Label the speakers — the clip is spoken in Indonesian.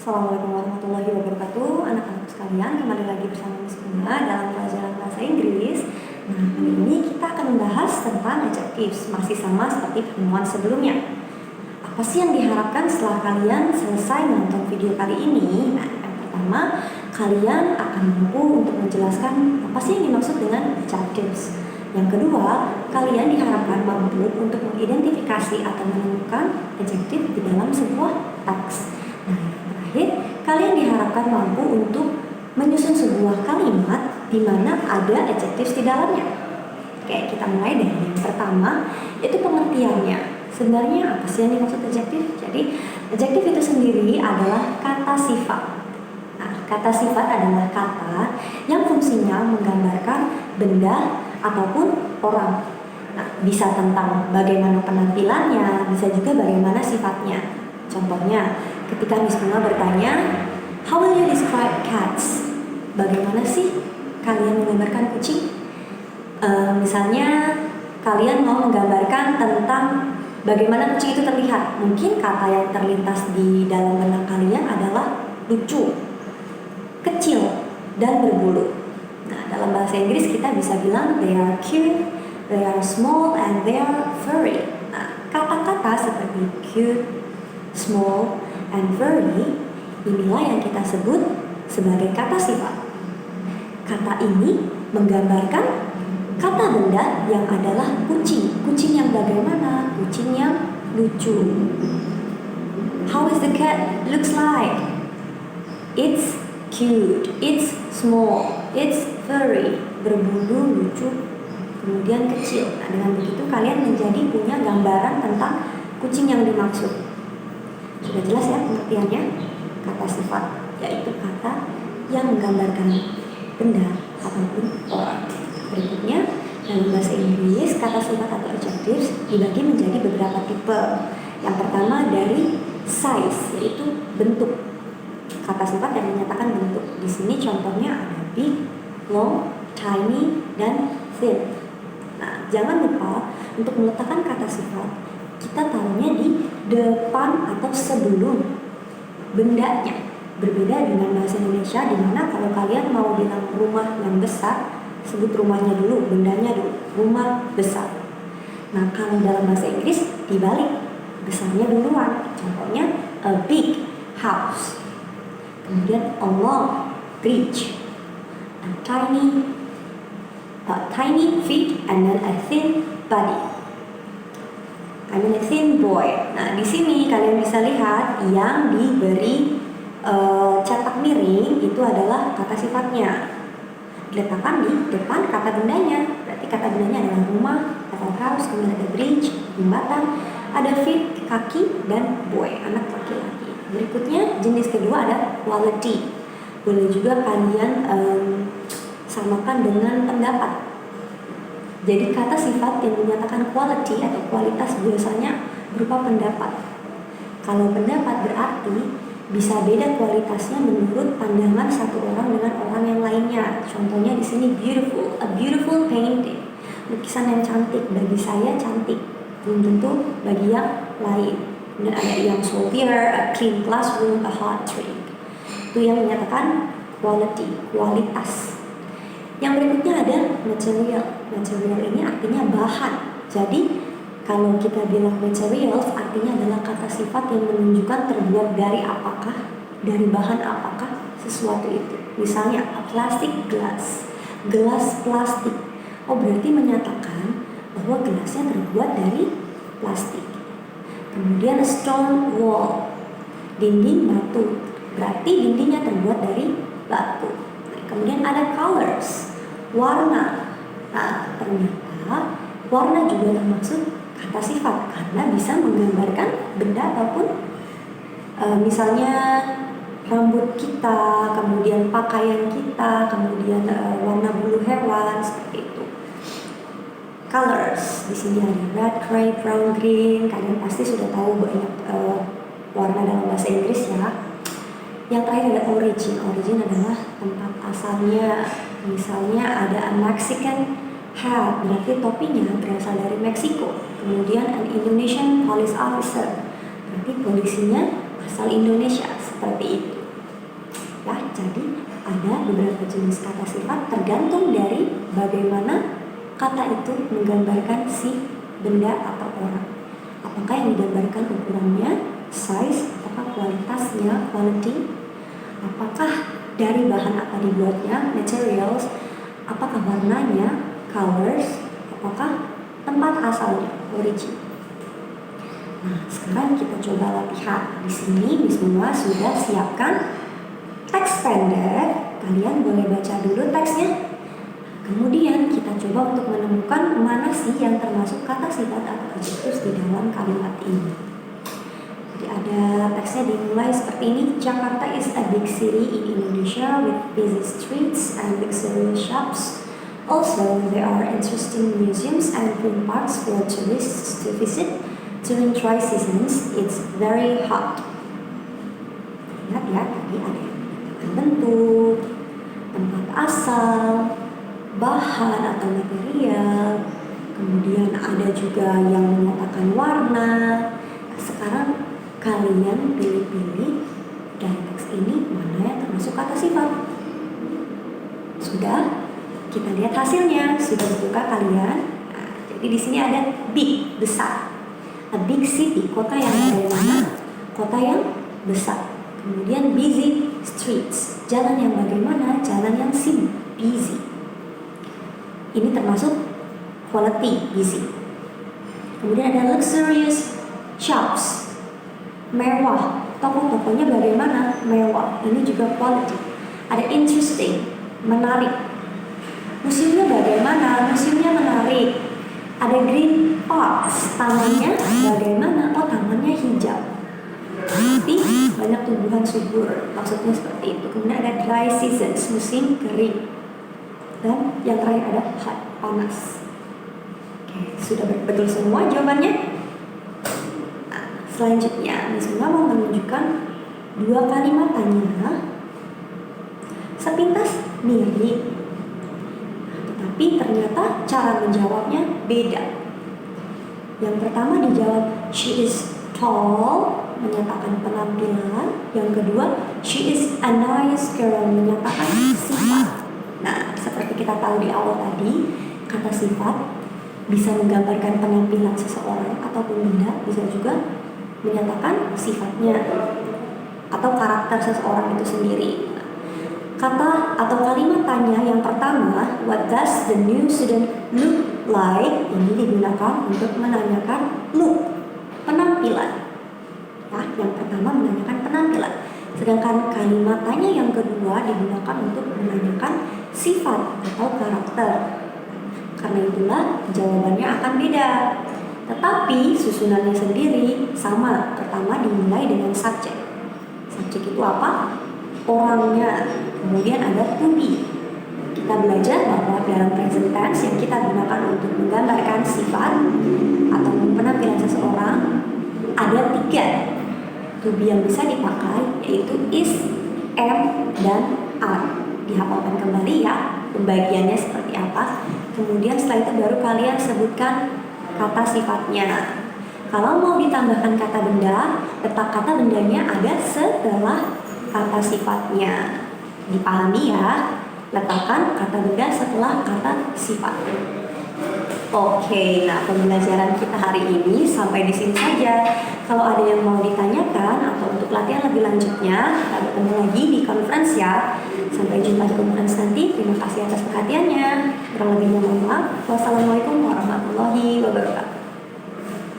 Speaker 1: Assalamualaikum warahmatullahi wabarakatuh. Anak-anak sekalian, kembali lagi bersama Miss Bunga dalam pelajaran bahasa Inggris. Nah, kali ini kita akan membahas tentang adjectives, masih sama seperti pertemuan sebelumnya. Apa sih yang diharapkan setelah kalian selesai nonton video kali ini? Nah, yang pertama, kalian akan mampu untuk menjelaskan apa sih yang dimaksud dengan adjectives. Yang kedua, kalian diharapkan mampu untuk mengidentifikasi atau menemukan adjektif di dalam sebuah teks. Nah, yang terakhir, kalian diharapkan mampu untuk menyusun sebuah kalimat di mana ada adjektif di dalamnya. Oke, kita mulai dari yang pertama, yaitu pengertiannya. Sebenarnya apa sih yang dimaksud adjektif? Jadi, adjektif itu sendiri adalah kata sifat. Nah, kata sifat adalah kata yang fungsinya menggambarkan benda ataupun orang. Nah, bisa tentang bagaimana penampilannya, bisa juga bagaimana sifatnya. Contohnya, ketika Miss Bunga bertanya, how will you describe cats? Bagaimana sih kalian menggambarkan kucing? Misalnya, kalian mau menggambarkan tentang bagaimana kucing itu terlihat. Mungkin kata yang terlintas di dalam benak kalian adalah lucu, kecil, dan berbulu. Nah, dalam bahasa Inggris kita bisa bilang they are cute, they are small, and they are furry. Nah, kata-kata seperti cute, small, and furry inilah yang kita sebut sebagai kata sifat. Kata ini menggambarkan kata benda yang adalah kucing. Kucing yang bagaimana? Kucing yang lucu. How is the cat looks like? It's cute, it's small, it's furry, berbulu, lucu, kemudian kecil. Nah, dengan begitu kalian menjadi punya gambaran tentang kucing yang dimaksud. Sudah jelas ya pengertiannya? Kata sifat, yaitu kata yang menggambarkan benda ataupun orang. Berikutnya, dalam bahasa Inggris, kata sifat atau adjectives dibagi menjadi beberapa tipe. Yang pertama dari size, yaitu bentuk. Kata sifat yang menyatakan bentuk. Di sini contohnya ada big, long, tiny, dan thin. Nah, jangan lupa untuk meletakkan kata sifat, kita taruhnya di depan atau sebelum bendanya. Berbeda dengan bahasa Indonesia, di mana kalau kalian mau bilang rumah yang besar, sebut rumahnya dulu, bendanya dulu, rumah besar. Nah, kalau dalam bahasa Inggris dibalik, besarnya duluan. Contohnya a big house. Kemudian a long bridge, a tiny feet, and then a thin body. I mean a thin boy. Nah, di sini kalian bisa lihat yang diberi cetak miring itu adalah kata sifatnya. Diletakkan di depan kata bendanya. Berarti kata bendanya adalah rumah, atau house, kemudian ada bridge, jembatan, ada feet, kaki, dan boy, anak laki-laki. Berikutnya jenis kedua ada quality. Boleh juga kalian samakan dengan pendapat. Jadi kata sifat yang menyatakan quality atau kualitas biasanya berupa pendapat. Kalau pendapat berarti bisa beda kualitasnya menurut pandangan satu orang dengan orang yang lainnya. Contohnya di sini beautiful, a beautiful painting. Lukisan yang cantik, bagi saya cantik, belum tentu bagi yang lain. Dan ada yang soldier, a clean classroom, a hot drink. Itu yang menyatakan quality, kualitas. Yang berikutnya ada material. Material ini artinya bahan. Jadi kalau kita bilang materials artinya adalah kata sifat yang menunjukkan terbuat dari apakah, dari bahan apakah sesuatu itu. Misalnya a plastic glass, gelas plastik. Oh, berarti menyatakan bahwa gelasnya terbuat dari plastik. Kemudian a stone wall, dinding batu, berarti dindingnya terbuat dari batu. Kemudian ada colors, warna. Nah, ternyata warna juga termasuk kata sifat karena bisa menggambarkan benda ataupun misalnya rambut kita, kemudian pakaian kita, kemudian warna bulu hewan, seperti itu. Colors, di sini ada red, gray, brown, green. Kalian pasti sudah tahu banyak warna dalam bahasa Inggris ya. Yang terakhir ada origin. Origin adalah tempat asalnya. Misalnya ada a Mexican hat, berarti topinya berasal dari Meksiko. Kemudian an Indonesian police officer, berarti polisinya asal Indonesia. seperti itu. Ya, jadi ada beberapa jenis kata sifat tergantung dari bagaimana kata itu menggambarkan si benda atau orang. Apakah yang digambarkan ukurannya, size, apakah kualitasnya, quality, apakah dari bahan apa dibuatnya, materials, apakah warnanya, colors, apakah tempat asalnya, origin. Nah, sekarang kita coba latihan. Di sini Miss Bunga sudah siapkan teks pendek. Kalian boleh baca dulu teksnya. Kemudian kita coba untuk menemukan mana sih yang termasuk kata sifat atau adjektif di dalam kalimat ini. Jadi ada teksnya dimulai seperti ini. Jakarta is a big city in Indonesia with busy streets and luxurious shops. Also, there are interesting museums and theme parks for tourists to visit. During dry seasons, it's very hot. Ingat ya, tadi ada yang menyatakan bentuk, tempat asal, bahan atau material. Kemudian ada juga yang menyatakan warna. Nah, sekarang kalian pilih-pilih dari teks ini mana yang termasuk kata sifat. Sudah? Kita lihat hasilnya. Sudah betulkah kalian? Nah, jadi di sini ada big, besar. A big city, kota yang bagaimana? Kota yang besar. Kemudian busy streets, jalan yang bagaimana? Jalan yang sibuk, busy. Ini termasuk quality, busy. Kemudian ada luxurious shops, mewah. Toko-tokonya bagaimana? Mewah. Ini juga quality. Ada interesting, menarik. Museumnya bagaimana? Museumnya menarik. Ada green parks, tamannya bagaimana? Oh, tamannya hijau. Tapi banyak tumbuhan subur, maksudnya seperti itu. Kemudian ada dry seasons, musim kering. Dan yang terakhir ada hot, panas. Oke, sudah betul semua jawabannya? Nah, selanjutnya, Miss Bunga mau menunjukkan dua kalimat tanya sepintas mirip. Tapi ternyata cara menjawabnya beda. Yang pertama dijawab she is tall, menyatakan penampilan. Yang kedua she is a nice girl, menyatakan sifat. Nah, seperti kita tahu di awal tadi, kata sifat bisa menggambarkan penampilan seseorang ataupun benda, bisa juga menyatakan sifatnya atau karakter seseorang itu sendiri. Kata atau kalimat tanya yang pertama, what does the new student look like? Ini digunakan untuk menanyakan look, penampilan. Ya, yang pertama menanyakan penampilan. Sedangkan kalimat tanya yang kedua digunakan untuk menanyakan sifat atau karakter. Karena itulah jawabannya akan beda. Tetapi susunannya sendiri sama. Pertama dimulai dengan subjek. Subjek itu apa? Orangnya. Kemudian ada to be. Kita belajar bahwa dalam present tense yang kita gunakan untuk menggambarkan sifat atau penampilan seseorang ada 3 to be yang bisa dipakai, yaitu is, am, dan are. Dihafalkan kembali ya pembagiannya seperti apa. Kemudian setelah itu baru kalian sebutkan kata sifatnya. Kalau mau ditambahkan kata benda, letak kata bendanya ada setelah kata sifatnya. Dipahami ya, letakkan kata benda setelah kata sifat. Oke, nah pembelajaran kita hari ini sampai di sini saja. Kalau ada yang mau ditanyakan atau untuk latihan lebih lanjutnya, kita bertemu lagi di conference ya. Sampai jumpa di conference nanti. Terima kasih atas perhatiannya. Kurang lebih mohon maaf. Wassalamualaikum